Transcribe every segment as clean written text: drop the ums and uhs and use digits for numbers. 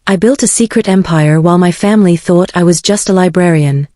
I built a secret empire while my family thought I was just a librarian.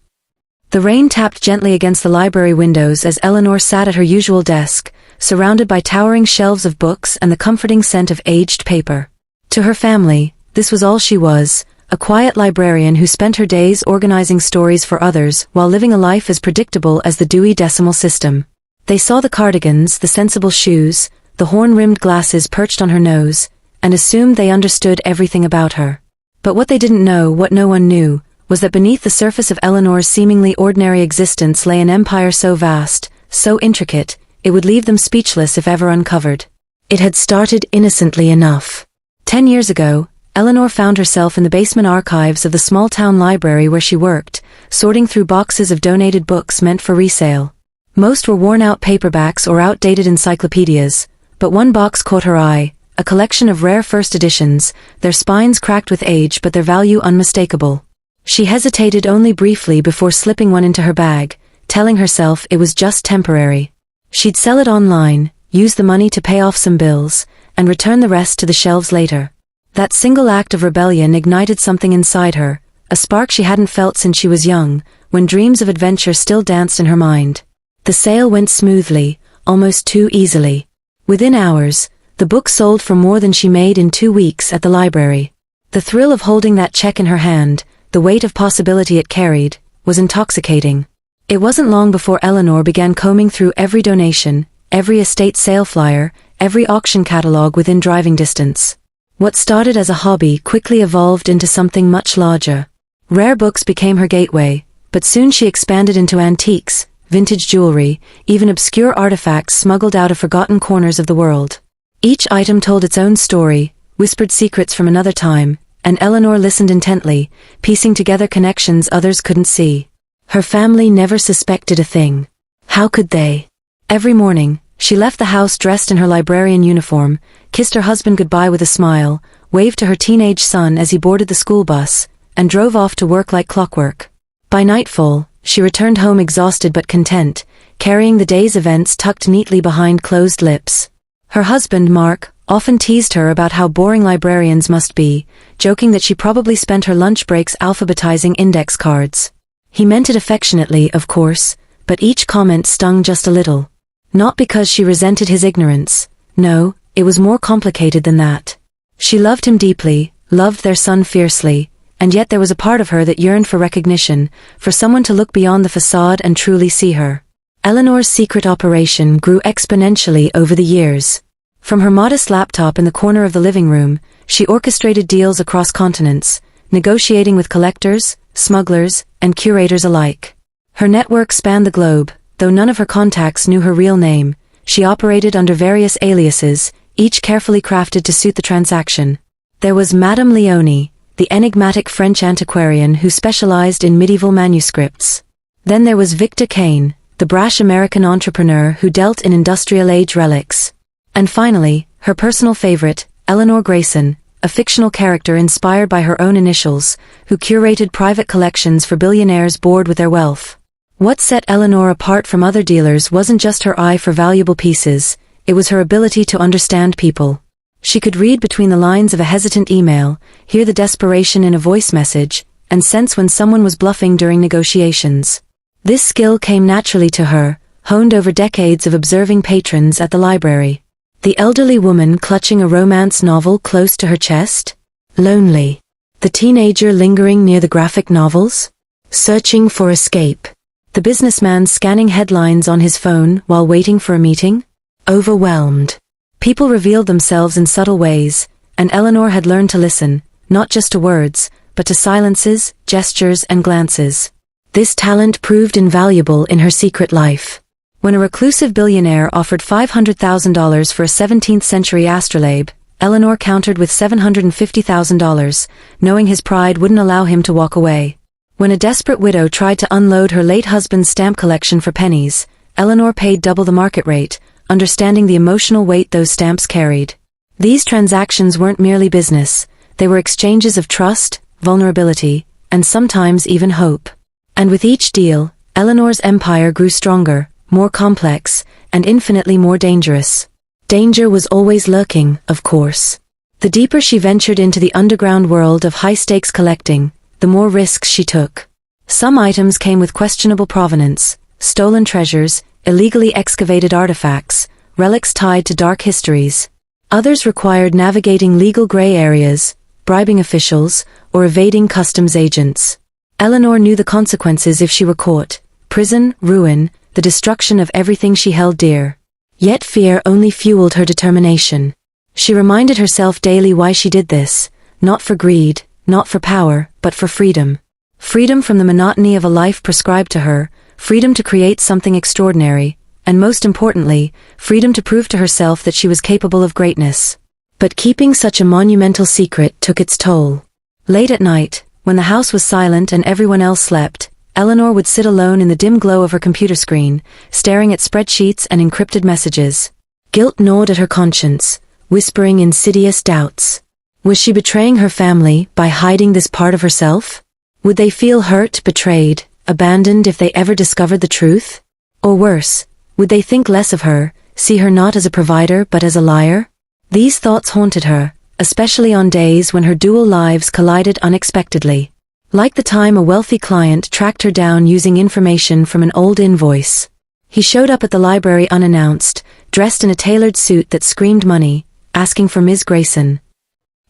The rain tapped gently against the library windows as Eleanor sat at her usual desk, surrounded by towering shelves of books and the comforting scent of aged paper. To her family, this was all she was, a quiet librarian who spent her days organizing stories for others while living a life as predictable as the Dewey Decimal System. They saw the cardigans, the sensible shoes, the horn-rimmed glasses perched on her nose, and assumed they understood everything about her. But what they didn't know, what no one knew, was that beneath the surface of Eleanor's seemingly ordinary existence lay an empire so vast, so intricate, it would leave them speechless if ever uncovered. It had started innocently enough. 10 years ago, Eleanor found herself in the basement archives of the small-town library where she worked, sorting through boxes of donated books meant for resale. Most were worn-out paperbacks or outdated encyclopedias, but one box caught her eye, a collection of rare first editions, their spines cracked with age but their value unmistakable. She hesitated only briefly before slipping one into her bag, telling herself it was just temporary. She'd sell it online, use the money to pay off some bills, and return the rest to the shelves later. That single act of rebellion ignited something inside her, a spark she hadn't felt since she was young, when dreams of adventure still danced in her mind. The sale went smoothly, almost too easily. Within hours, the book sold for more than she made in 2 weeks at the library. The thrill of holding that check in her hand, the weight of possibility it carried, was intoxicating. It wasn't long before Eleanor began combing through every donation, every estate sale flyer, every auction catalog within driving distance. What started as a hobby quickly evolved into something much larger. Rare books became her gateway, but soon she expanded into antiques, vintage jewelry, even obscure artifacts smuggled out of forgotten corners of the world. Each item told its own story, whispered secrets from another time, and Eleanor listened intently, piecing together connections others couldn't see. Her family never suspected a thing. How could they? Every morning, she left the house dressed in her librarian uniform, kissed her husband goodbye with a smile, waved to her teenage son as he boarded the school bus, and drove off to work like clockwork. By nightfall, she returned home exhausted but content, carrying the day's events tucked neatly behind closed lips. Her husband, Mark, often teased her about how boring librarians must be, joking that she probably spent her lunch breaks alphabetizing index cards. He meant it affectionately, of course, but each comment stung just a little. Not because she resented his ignorance. No, it was more complicated than that. She loved him deeply, loved their son fiercely, and yet there was a part of her that yearned for recognition, for someone to look beyond the facade and truly see her. Eleanor's secret operation grew exponentially over the years. From her modest laptop in the corner of the living room, she orchestrated deals across continents, negotiating with collectors, smugglers, and curators alike. Her network spanned the globe. Though none of her contacts knew her real name, she operated under various aliases, each carefully crafted to suit the transaction. There was Madame Leonie, the enigmatic French antiquarian who specialized in medieval manuscripts. Then there was Victor Kane, the brash American entrepreneur who dealt in industrial-age relics. And finally, her personal favorite, Eleanor Grayson, a fictional character inspired by her own initials, who curated private collections for billionaires bored with their wealth. What set Eleanor apart from other dealers wasn't just her eye for valuable pieces, it was her ability to understand people. She could read between the lines of a hesitant email, hear the desperation in a voice message, and sense when someone was bluffing during negotiations. This skill came naturally to her, honed over decades of observing patrons at the library. The elderly woman clutching a romance novel close to her chest? Lonely. The teenager lingering near the graphic novels? Searching for escape. The businessman scanning headlines on his phone while waiting for a meeting? Overwhelmed. People revealed themselves in subtle ways, and Eleanor had learned to listen, not just to words, but to silences, gestures, and glances. This talent proved invaluable in her secret life. When a reclusive billionaire offered $500,000 for a 17th-century astrolabe, Eleanor countered with $750,000, knowing his pride wouldn't allow him to walk away. When a desperate widow tried to unload her late husband's stamp collection for pennies, Eleanor paid double the market rate, understanding the emotional weight those stamps carried. These transactions weren't merely business, they were exchanges of trust, vulnerability, and sometimes even hope. And with each deal, Eleanor's empire grew stronger, more complex, and infinitely more dangerous. Danger was always lurking, of course. The deeper she ventured into the underground world of high-stakes collecting, the more risks she took. Some items came with questionable provenance, stolen treasures, illegally excavated artifacts, relics tied to dark histories. Others required navigating legal gray areas, bribing officials, or evading customs agents. Eleanor knew the consequences if she were caught: prison, ruin, the destruction of everything she held dear. Yet fear only fueled her determination. She reminded herself daily why she did this: not for greed, not for power, but for freedom. Freedom from the monotony of a life prescribed to her, freedom to create something extraordinary, and most importantly, freedom to prove to herself that she was capable of greatness. But keeping such a monumental secret took its toll. Late at night, when the house was silent and everyone else slept, Eleanor would sit alone in the dim glow of her computer screen, staring at spreadsheets and encrypted messages. Guilt gnawed at her conscience, whispering insidious doubts. Was she betraying her family by hiding this part of herself? Would they feel hurt, betrayed, abandoned if they ever discovered the truth? Or worse, would they think less of her, see her not as a provider but as a liar? These thoughts haunted her, especially on days when her dual lives collided unexpectedly. Like the time a wealthy client tracked her down using information from an old invoice. He showed up at the library unannounced, dressed in a tailored suit that screamed money, asking for Ms. Grayson.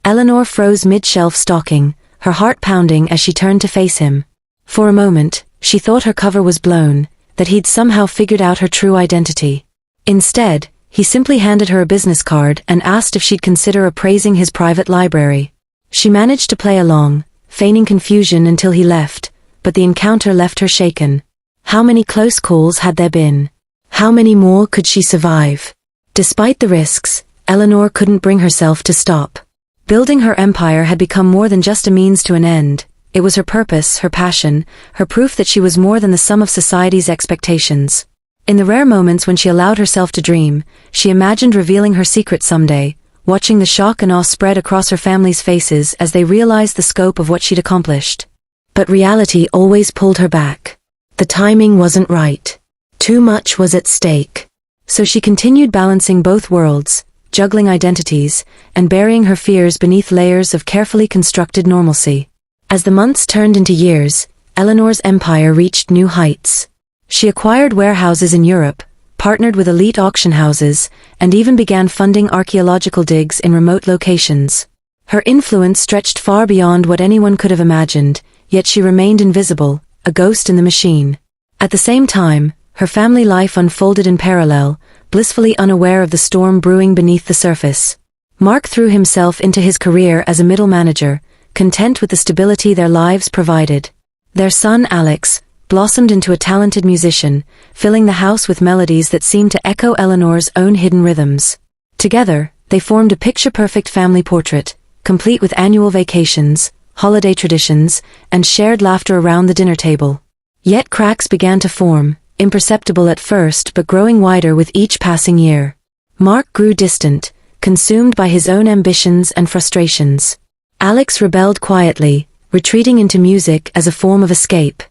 Eleanor froze mid-shelf stalking, her heart pounding as she turned to face him. For a moment, she thought her cover was blown, that he'd somehow figured out her true identity. Instead, he simply handed her a business card and asked if she'd consider appraising his private library. She managed to play along, feigning confusion until he left, but the encounter left her shaken. How many close calls had there been? How many more could she survive? Despite the risks, Eleanor couldn't bring herself to stop. Building her empire had become more than just a means to an end. It was her purpose, her passion, her proof that she was more than the sum of society's expectations. In the rare moments when she allowed herself to dream, she imagined revealing her secret someday, watching the shock and awe spread across her family's faces as they realized the scope of what she'd accomplished. But reality always pulled her back. The timing wasn't right. Too much was at stake. So she continued balancing both worlds, juggling identities, and burying her fears beneath layers of carefully constructed normalcy. As the months turned into years, Eleanor's empire reached new heights. She acquired warehouses in Europe, partnered with elite auction houses, and even began funding archaeological digs in remote locations. Her influence stretched far beyond what anyone could have imagined, yet she remained invisible, a ghost in the machine. At the same time, her family life unfolded in parallel, blissfully unaware of the storm brewing beneath the surface. Mark threw himself into his career as a middle manager, content with the stability their lives provided. Their son Alex blossomed into a talented musician, filling the house with melodies that seemed to echo Eleanor's own hidden rhythms. Together, they formed a picture-perfect family portrait, complete with annual vacations, holiday traditions, and shared laughter around the dinner table. Yet cracks began to form, imperceptible at first but growing wider with each passing year. Mark grew distant, consumed by his own ambitions and frustrations. Alex rebelled quietly, retreating into music as a form of escape.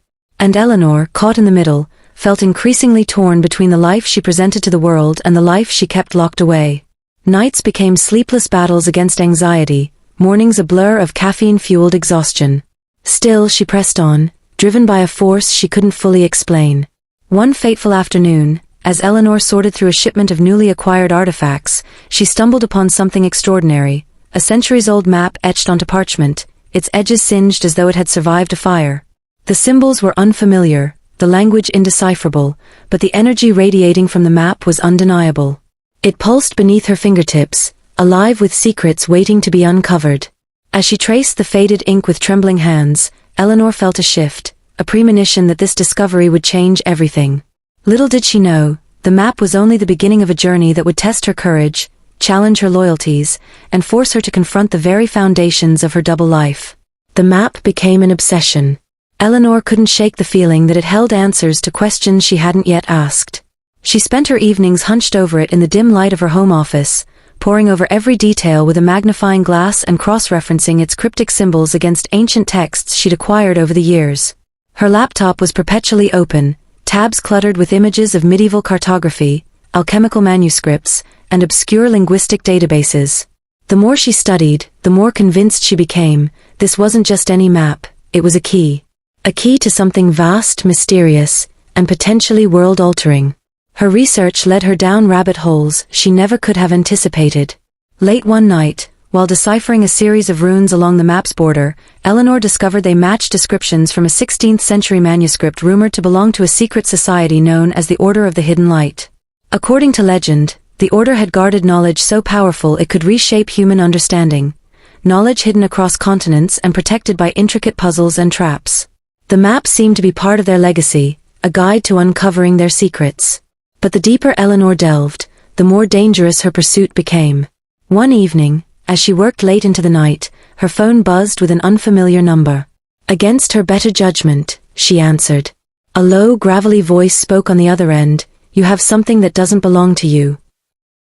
And Eleanor, caught in the middle, felt increasingly torn between the life she presented to the world and the life she kept locked away. Nights became sleepless battles against anxiety, mornings a blur of caffeine-fueled exhaustion. Still she pressed on, driven by a force she couldn't fully explain. One fateful afternoon, as Eleanor sorted through a shipment of newly acquired artifacts, she stumbled upon something extraordinary, a centuries-old map etched onto parchment, its edges singed as though it had survived a fire. The symbols were unfamiliar, the language indecipherable, but the energy radiating from the map was undeniable. It pulsed beneath her fingertips, alive with secrets waiting to be uncovered. As she traced the faded ink with trembling hands, Eleanor felt a shift, a premonition that this discovery would change everything. Little did she know, the map was only the beginning of a journey that would test her courage, challenge her loyalties, and force her to confront the very foundations of her double life. The map became an obsession. Eleanor couldn't shake the feeling that it held answers to questions she hadn't yet asked. She spent her evenings hunched over it in the dim light of her home office, poring over every detail with a magnifying glass and cross-referencing its cryptic symbols against ancient texts she'd acquired over the years. Her laptop was perpetually open, tabs cluttered with images of medieval cartography, alchemical manuscripts, and obscure linguistic databases. The more she studied, the more convinced she became, this wasn't just any map, it was a key. A key to something vast, mysterious, and potentially world-altering. Her research led her down rabbit holes she never could have anticipated. Late one night, while deciphering a series of runes along the map's border, Eleanor discovered they matched descriptions from a 16th-century manuscript rumored to belong to a secret society known as the Order of the Hidden Light. According to legend, the Order had guarded knowledge so powerful it could reshape human understanding. Knowledge hidden across continents and protected by intricate puzzles and traps. The map seemed to be part of their legacy, a guide to uncovering their secrets. But the deeper Eleanor delved, the more dangerous her pursuit became. One evening, as she worked late into the night, her phone buzzed with an unfamiliar number. Against her better judgment, she answered. A low, gravelly voice spoke on the other end, "You have something that doesn't belong to you."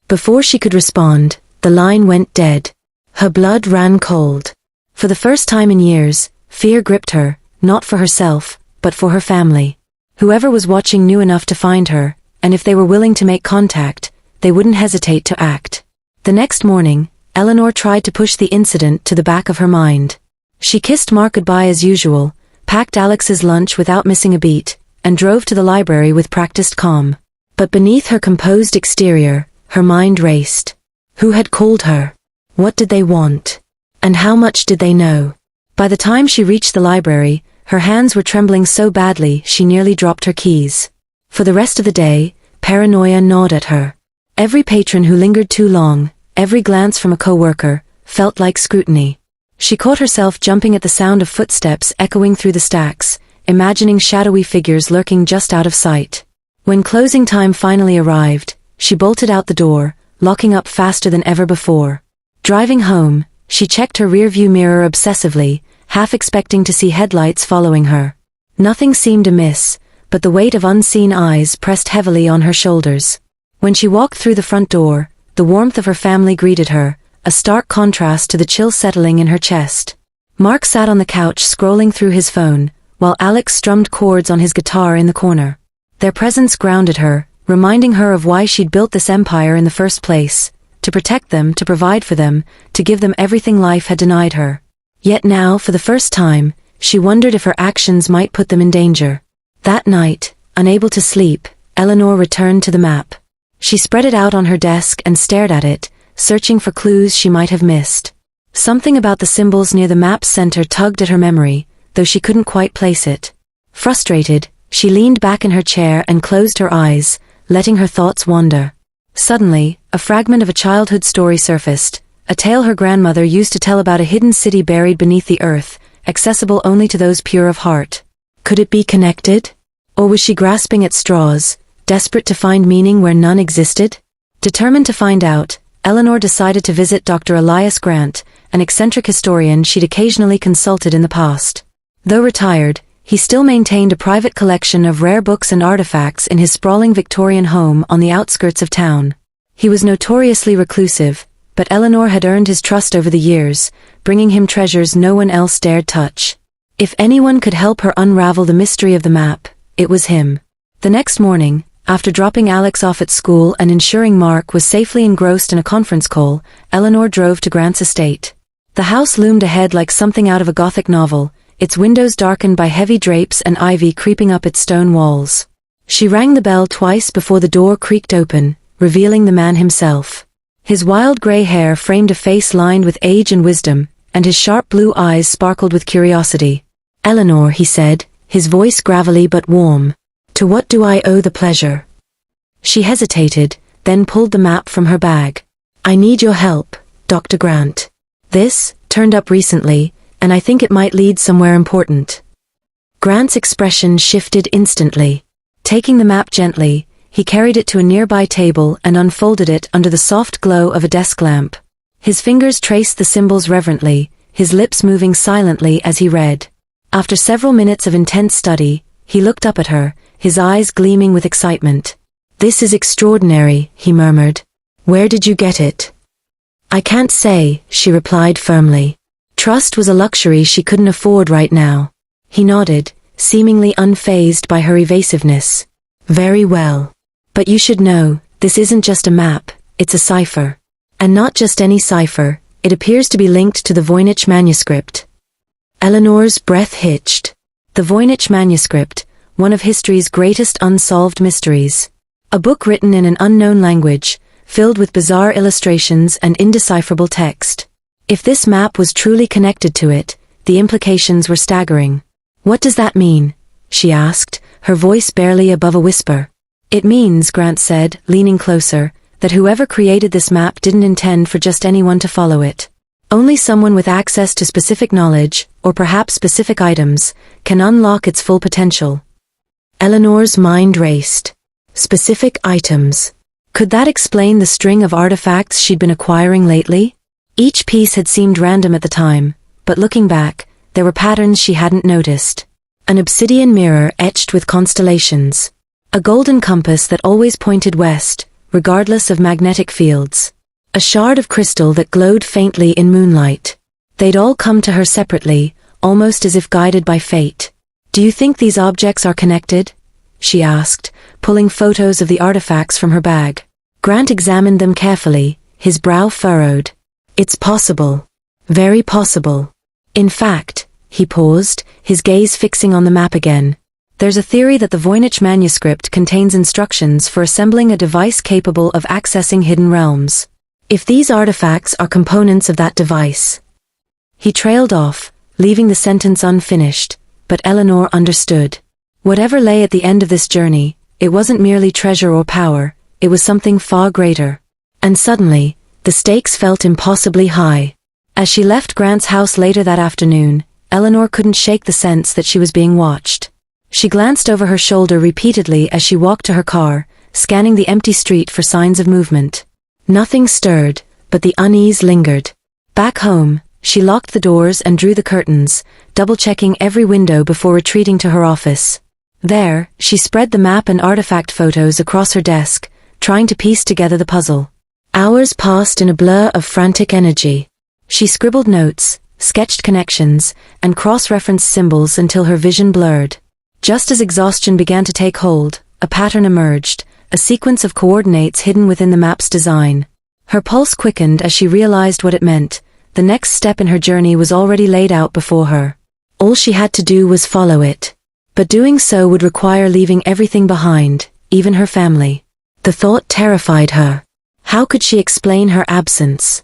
Before she could respond, the line went dead. Her blood ran cold. For the first time in years, fear gripped her, not for herself, but for her family. Whoever was watching knew enough to find her, and if they were willing to make contact, they wouldn't hesitate to act. The next morning, Eleanor tried to push the incident to the back of her mind. She kissed Mark goodbye as usual, packed Alex's lunch without missing a beat, and drove to the library with practiced calm. But beneath her composed exterior, her mind raced. Who had called her? What did they want? And how much did they know? By the time she reached the library, her hands were trembling so badly she nearly dropped her keys. For the rest of the day, paranoia gnawed at her. Every patron who lingered too long, every glance from a co-worker, felt like scrutiny. She caught herself jumping at the sound of footsteps echoing through the stacks, imagining shadowy figures lurking just out of sight. When closing time finally arrived, she bolted out the door, locking up faster than ever before. Driving home, she checked her rearview mirror obsessively, half expecting to see headlights following her. Nothing seemed amiss, but the weight of unseen eyes pressed heavily on her shoulders. When she walked through the front door, the warmth of her family greeted her, a stark contrast to the chill settling in her chest. Mark sat on the couch scrolling through his phone, while Alex strummed chords on his guitar in the corner. Their presence grounded her, reminding her of why she'd built this empire in the first place, to protect them, to provide for them, to give them everything life had denied her. Yet now, for the first time, she wondered if her actions might put them in danger. That night, unable to sleep, Eleanor returned to the map. She spread it out on her desk and stared at it, searching for clues she might have missed. Something about the symbols near the map's center tugged at her memory, though she couldn't quite place it. Frustrated, she leaned back in her chair and closed her eyes, letting her thoughts wander. Suddenly, a fragment of a childhood story surfaced, a tale her grandmother used to tell about a hidden city buried beneath the earth, accessible only to those pure of heart. Could it be connected? Or was she grasping at straws, desperate to find meaning where none existed? Determined to find out, Eleanor decided to visit Dr. Elias Grant, an eccentric historian she'd occasionally consulted in the past. Though retired, he still maintained a private collection of rare books and artifacts in his sprawling Victorian home on the outskirts of town. He was notoriously reclusive, but Eleanor had earned his trust over the years, bringing him treasures no one else dared touch. If anyone could help her unravel the mystery of the map, it was him. The next morning, after dropping Alex off at school and ensuring Mark was safely engrossed in a conference call, Eleanor drove to Grant's estate. The house loomed ahead like something out of a Gothic novel, its windows darkened by heavy drapes and ivy creeping up its stone walls. She rang the bell twice before the door creaked open, revealing the man himself. His wild gray hair framed a face lined with age and wisdom, and his sharp blue eyes sparkled with curiosity. "Eleanor," he said, his voice gravelly but warm. "To what do I owe the pleasure?" She hesitated, then pulled the map from her bag. "I need your help, Dr. Grant. This turned up recently, and I think it might lead somewhere important." Grant's expression shifted instantly. Taking the map gently, he carried it to a nearby table and unfolded it under the soft glow of a desk lamp. His fingers traced the symbols reverently, his lips moving silently as he read. After several minutes of intense study, he looked up at her, his eyes gleaming with excitement. "This is extraordinary," he murmured. "Where did you get it?" "I can't say," she replied firmly. Trust was a luxury she couldn't afford right now. He nodded, seemingly unfazed by her evasiveness. "Very well. But you should know, this isn't just a map, it's a cipher. And not just any cipher, It appears to be linked to the Voynich manuscript. Eleanor's breath hitched. The Voynich manuscript, one of history's greatest unsolved mysteries. A book written in an unknown language, filled with bizarre illustrations and indecipherable text. If this map was truly connected to it, the implications were staggering. "What does that mean?" she asked, her voice barely above a whisper. "It means," Grant said, leaning closer, "that whoever created this map didn't intend for just anyone to follow it. Only someone with access to specific knowledge, or perhaps specific items, can unlock its full potential." Eleanor's mind raced. Specific items. Could that explain the string of artifacts she'd been acquiring lately? Each piece had seemed random at the time, but looking back, there were patterns she hadn't noticed. An obsidian mirror etched with constellations. A golden compass that always pointed west, regardless of magnetic fields. A shard of crystal that glowed faintly in moonlight. They'd all come to her separately, almost as if guided by fate. "Do you think these objects are connected?" she asked, pulling photos of the artifacts from her bag. Grant examined them carefully, his brow furrowed. "It's possible. Very possible. In fact," he paused, his gaze fixing on the map again. "There's a theory that the Voynich manuscript contains instructions for assembling a device capable of accessing hidden realms. If these artifacts are components of that device." He trailed off, leaving the sentence unfinished, but Eleanor understood. Whatever lay at the end of this journey, it wasn't merely treasure or power, it was something far greater. And suddenly, the stakes felt impossibly high. As she left Grant's house later that afternoon, Eleanor couldn't shake the sense that she was being watched. She glanced over her shoulder repeatedly as she walked to her car, scanning the empty street for signs of movement. Nothing stirred, but the unease lingered. Back home, she locked the doors and drew the curtains, double-checking every window before retreating to her office. There, she spread the map and artifact photos across her desk, trying to piece together the puzzle. Hours passed in a blur of frantic energy. She scribbled notes, sketched connections, and cross-referenced symbols until her vision blurred. Just as exhaustion began to take hold, a pattern emerged, a sequence of coordinates hidden within the map's design. Her pulse quickened as she realized what it meant. The next step in her journey was already laid out before her. All she had to do was follow it. But doing so would require leaving everything behind, even her family. The thought terrified her. How could she explain her absence?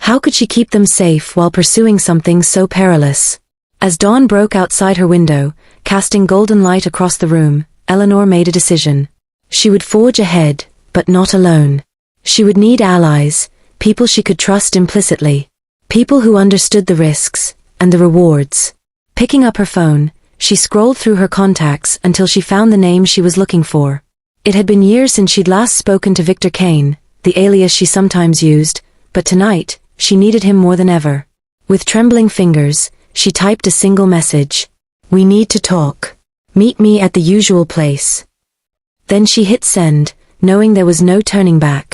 How could she keep them safe while pursuing something so perilous? As dawn broke outside her window, casting golden light across the room, Eleanor made a decision. She would forge ahead, but not alone. She would need allies, people she could trust implicitly. People who understood the risks, and the rewards. Picking up her phone, she scrolled through her contacts until she found the name she was looking for. It had been years since she'd last spoken to Victor Kane, the alias she sometimes used, but tonight, she needed him more than ever. With trembling fingers, she typed a single message. "We need to talk. Meet me at the usual place." Then she hit send, knowing there was no turning back.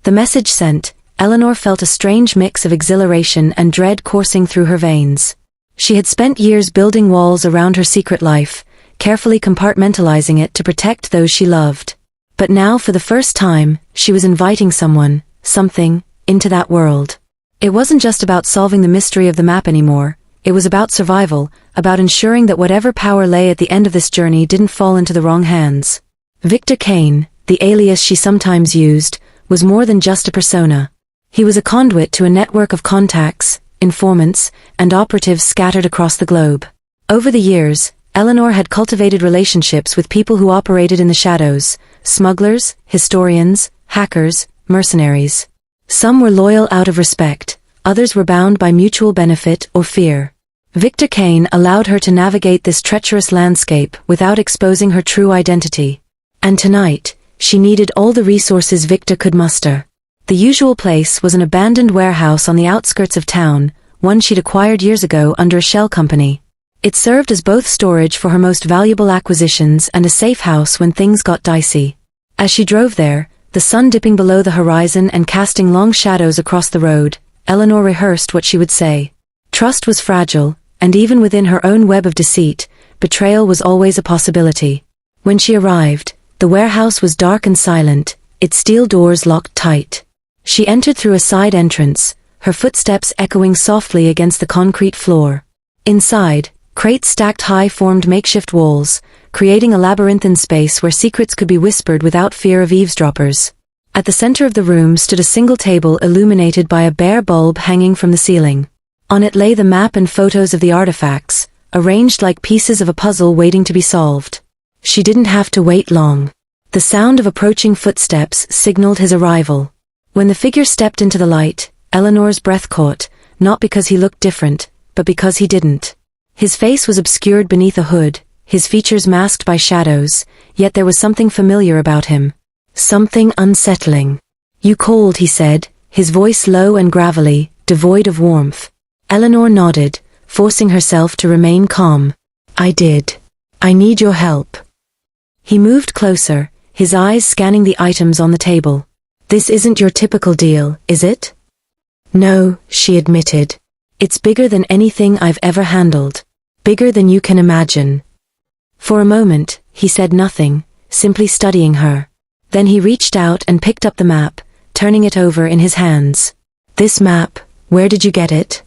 The message sent, Eleanor felt a strange mix of exhilaration and dread coursing through her veins. She had spent years building walls around her secret life, carefully compartmentalizing it to protect those she loved. But now, for the first time, she was inviting someone, something, into that world. It wasn't just about solving the mystery of the map anymore, it was about survival, about ensuring that whatever power lay at the end of this journey didn't fall into the wrong hands. Victor Kane, the alias she sometimes used, was more than just a persona. He was a conduit to a network of contacts, informants, and operatives scattered across the globe. Over the years, Eleanor had cultivated relationships with people who operated in the shadows, smugglers, historians, hackers, mercenaries. Some were loyal out of respect, others were bound by mutual benefit or fear. Victor Kane allowed her to navigate this treacherous landscape without exposing her true identity. And tonight, she needed all the resources Victor could muster. The usual place was an abandoned warehouse on the outskirts of town, one she'd acquired years ago under a shell company. It served as both storage for her most valuable acquisitions and a safe house when things got dicey. As she drove there, the sun dipping below the horizon and casting long shadows across the road, Eleanor rehearsed what she would say. Trust was fragile, and even within her own web of deceit, betrayal was always a possibility. When she arrived, the warehouse was dark and silent, its steel doors locked tight. She entered through a side entrance, her footsteps echoing softly against the concrete floor. Inside, crates stacked high formed makeshift walls, creating a labyrinthine space where secrets could be whispered without fear of eavesdroppers. At the center of the room stood a single table illuminated by a bare bulb hanging from the ceiling. On it lay the map and photos of the artifacts, arranged like pieces of a puzzle waiting to be solved. She didn't have to wait long. The sound of approaching footsteps signaled his arrival. When the figure stepped into the light, Eleanor's breath caught, not because he looked different, but because he didn't. His face was obscured beneath a hood, his features masked by shadows, yet there was something familiar about him. Something unsettling. "You called," he said, his voice low and gravelly, devoid of warmth. Eleanor nodded, forcing herself to remain calm. "I did. I need your help." He moved closer, his eyes scanning the items on the table. "This isn't your typical deal, is it?" "No," she admitted. "It's bigger than anything I've ever handled. Bigger than you can imagine." For a moment, he said nothing, simply studying her. Then he reached out and picked up the map, turning it over in his hands. "This map, where did you get it?"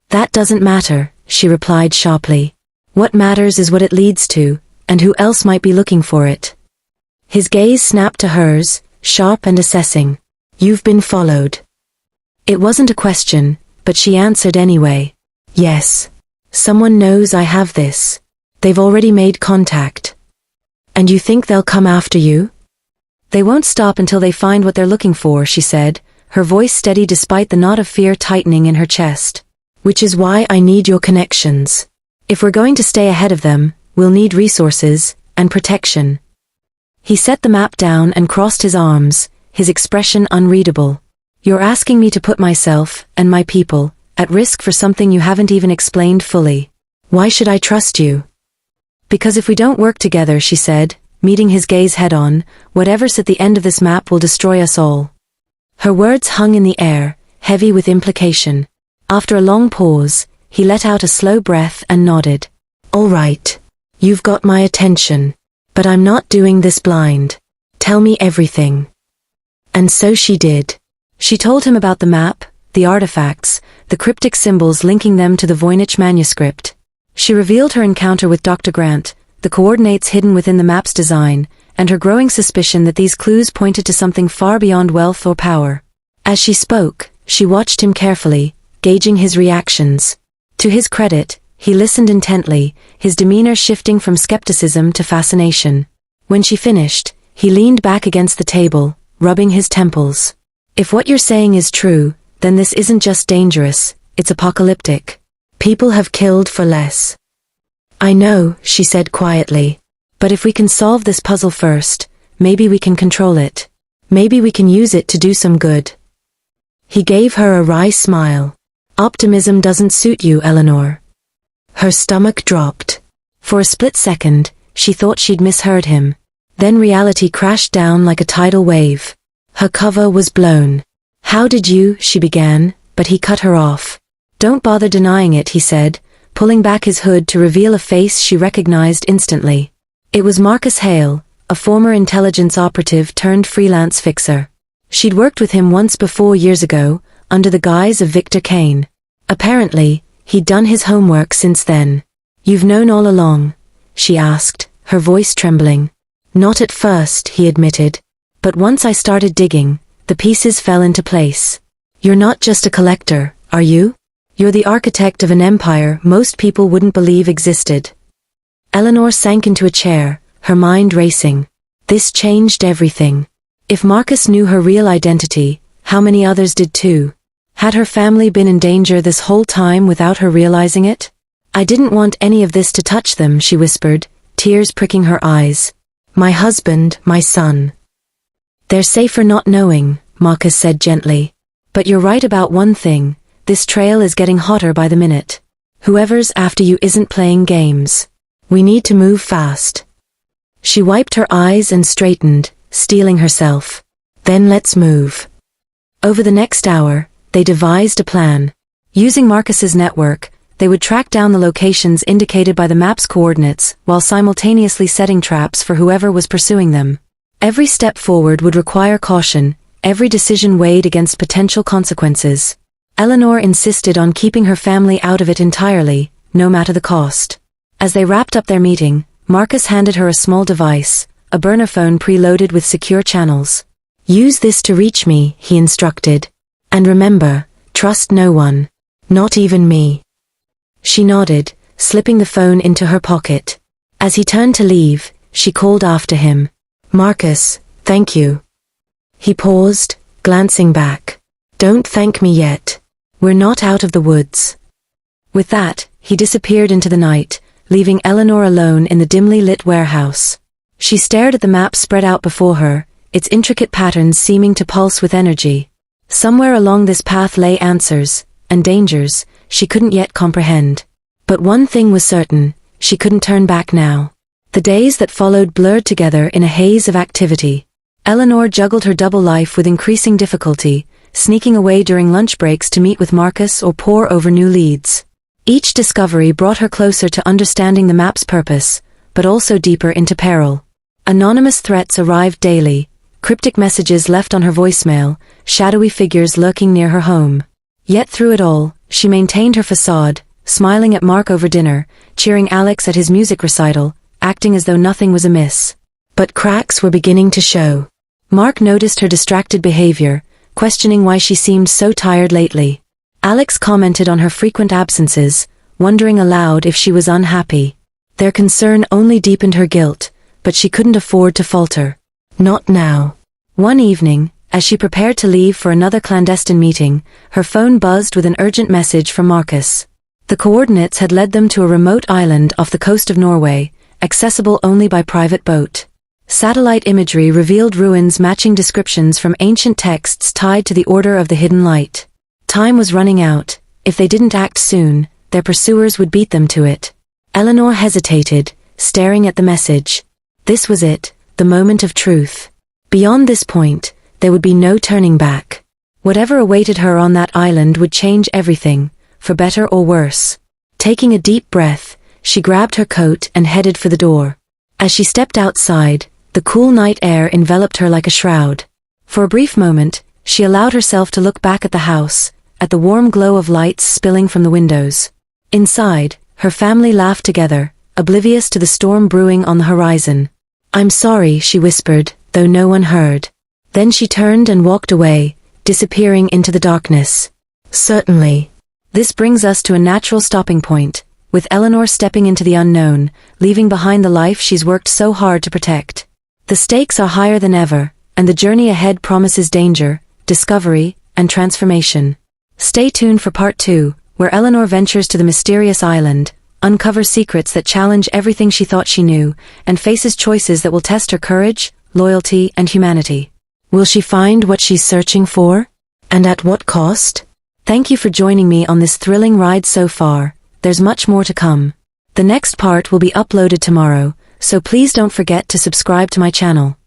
"That doesn't matter," she replied sharply. "What matters is what it leads to, and who else might be looking for it." His gaze snapped to hers, sharp and assessing. "You've been followed." It wasn't a question, but she answered anyway. "Yes. Someone knows I have this. They've already made contact." "And you think they'll come after you?" "They won't stop until they find what they're looking for," she said, her voice steady despite the knot of fear tightening in her chest. "Which is why I need your connections. If we're going to stay ahead of them, we'll need resources, and protection." He set the map down and crossed his arms, his expression unreadable. "You're asking me to put myself, and my people, at risk for something you haven't even explained fully. Why should I trust you?" "Because if we don't work together," she said, meeting his gaze head-on, "whatever's at the end of this map will destroy us all." Her words hung in the air, heavy with implication. After a long pause, he let out a slow breath and nodded. "All right. You've got my attention. But I'm not doing this blind. Tell me everything." And so she did. She told him about the map, the artifacts, the cryptic symbols linking them to the Voynich manuscript. She revealed her encounter with Dr. Grant, the coordinates hidden within the map's design, and her growing suspicion that these clues pointed to something far beyond wealth or power. As she spoke, she watched him carefully, gauging his reactions. To his credit, he listened intently, his demeanor shifting from skepticism to fascination. When she finished, he leaned back against the table, rubbing his temples. "If what you're saying is true, then this isn't just dangerous, it's apocalyptic. People have killed for less." "I know," she said quietly. "But if we can solve this puzzle first, maybe we can control it. Maybe we can use it to do some good." He gave her a wry smile. "Optimism doesn't suit you, Eleanor." Her stomach dropped. For a split second, she thought she'd misheard him. Then reality crashed down like a tidal wave. Her cover was blown. "How did you?" she began, but he cut her off. "Don't bother denying it," he said, pulling back his hood to reveal a face she recognized instantly. It was Marcus Hale, a former intelligence operative turned freelance fixer. She'd worked with him once before years ago, under the guise of Victor Kane. Apparently, he'd done his homework since then. "You've known all along?" she asked, her voice trembling. "Not at first," he admitted. "But once I started digging, the pieces fell into place." "You're not just a collector, are you? You're the architect of an empire most people wouldn't believe existed." Eleanor sank into a chair, her mind racing. This changed everything. If Marcus knew her real identity, how many others did too? Had her family been in danger this whole time without her realizing it? "I didn't want any of this to touch them," she whispered, tears pricking her eyes. "My husband, my son. They're safer not knowing," Marcus said gently. "But you're right about one thing. This trail is getting hotter by the minute. Whoever's after you isn't playing games. We need to move fast." She wiped her eyes and straightened, steeling herself. "Then let's move." Over the next hour, they devised a plan. Using Marcus's network, they would track down the locations indicated by the map's coordinates while simultaneously setting traps for whoever was pursuing them. Every step forward would require caution, every decision weighed against potential consequences. Eleanor insisted on keeping her family out of it entirely, no matter the cost. As they wrapped up their meeting, Marcus handed her a small device, a burner phone preloaded with secure channels. "Use this to reach me," he instructed. "And remember, trust no one. Not even me." She nodded, slipping the phone into her pocket. As he turned to leave, she called after him. "Marcus, thank you." He paused, glancing back. "Don't thank me yet. We're not out of the woods." With that, he disappeared into the night, leaving Eleanor alone in the dimly lit warehouse. She stared at the map spread out before her, its intricate patterns seeming to pulse with energy. Somewhere along this path lay answers, and dangers, she couldn't yet comprehend. But one thing was certain, she couldn't turn back now. The days that followed blurred together in a haze of activity. Eleanor juggled her double life with increasing difficulty, sneaking away during lunch breaks to meet with Marcus or pore over new leads. Each discovery brought her closer to understanding the map's purpose, but also deeper into peril. Anonymous threats arrived daily, cryptic messages left on her voicemail, shadowy figures lurking near her home. Yet through it all, she maintained her facade, smiling at Mark over dinner, cheering Alex at his music recital, acting as though nothing was amiss. But cracks were beginning to show. Mark noticed her distracted behavior, questioning why she seemed so tired lately. Alex commented on her frequent absences, wondering aloud if she was unhappy. Their concern only deepened her guilt, but she couldn't afford to falter. Not now. One evening, as she prepared to leave for another clandestine meeting, her phone buzzed with an urgent message from Marcus. The coordinates had led them to a remote island off the coast of Norway, accessible only by private boat. Satellite imagery revealed ruins matching descriptions from ancient texts tied to the Order of the Hidden Light. Time was running out. If they didn't act soon, their pursuers would beat them to it. Eleanor hesitated, staring at the message. This was it, the moment of truth. Beyond this point, there would be no turning back. Whatever awaited her on that island would change everything, for better or worse. Taking a deep breath, she grabbed her coat and headed for the door. As she stepped outside, the cool night air enveloped her like a shroud. For a brief moment, she allowed herself to look back at the house, at the warm glow of lights spilling from the windows. Inside, her family laughed together, oblivious to the storm brewing on the horizon. "I'm sorry," she whispered, though no one heard. Then she turned and walked away, disappearing into the darkness. Certainly. This brings us to a natural stopping point, with Eleanor stepping into the unknown, leaving behind the life she's worked so hard to protect. The stakes are higher than ever, and the journey ahead promises danger, discovery, and transformation. Stay tuned for part 2, where Eleanor ventures to the mysterious island, uncovers secrets that challenge everything she thought she knew, and faces choices that will test her courage, loyalty, and humanity. Will she find what she's searching for? And at what cost? Thank you for joining me on this thrilling ride so far. There's much more to come. The next part will be uploaded tomorrow, so please don't forget to subscribe to my channel.